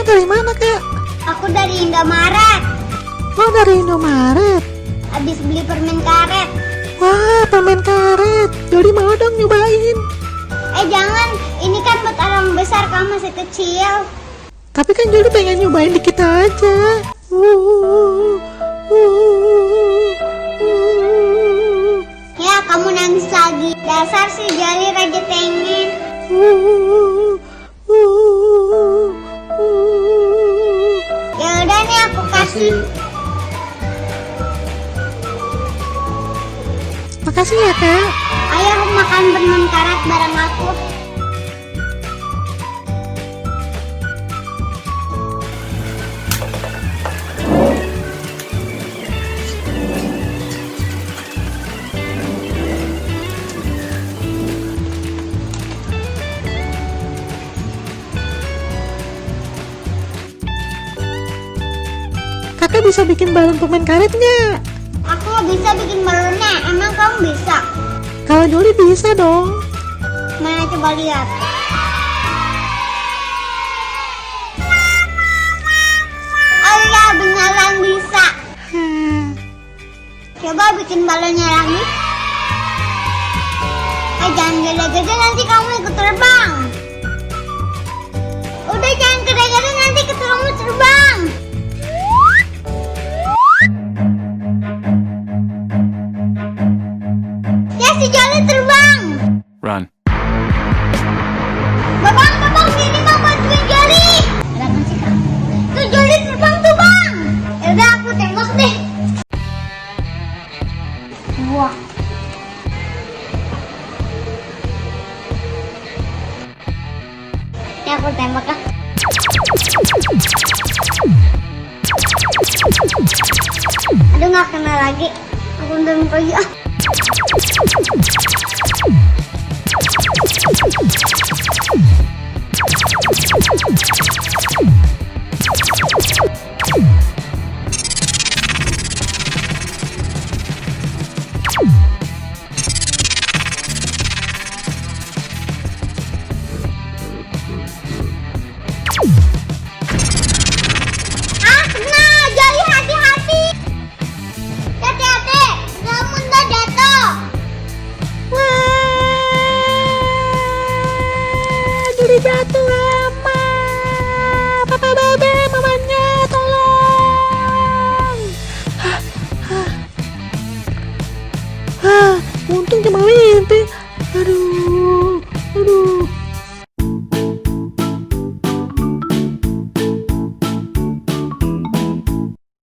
dari mana, Kak? Aku dari Indomaret. Oh, dari Indomaret. Habis beli permen karet. Wah, permen karet. Jody mau dong nyobain. Jangan, ini kan buat orang besar, kamu masih kecil. Tapi kan Jody pengen nyobain dikit aja. Ya, kamu nangis lagi. Dasar si Jali raja pengen. Ya udah nih, aku kasih. Makasih ya, Kak. Ayo makan permen karet bareng aku. Kakak bisa bikin balon permen karet nggak? Aku bisa bikin balonnya. Emang kamu bisa? Kalau Jody bisa dong. Mana coba lihat. Oh ya, beneran bisa. Coba bikin balonnya lagi. Jangan gede-gede, nanti kamu ikut terbang. Udah, jangan gede-gede, nanti kamu terbang. Ya, si Jali terbang. Run. Babang, ini mau bantuin Jali. Ada apa sih, Kak? Tuh, Jali terbang tuh, Bang. Yaudah, aku tembak deh. Wah. Ini aku tembak, Kak. Aduh, nggak kena lagi. Aku tembak lagi, ah. Kena, Jali, hati-hati. Hati-hati, kamu ntar jatuh. Wah, Jody jatuh, Mama. Papa babe, mamanya, tolong. Untung cuma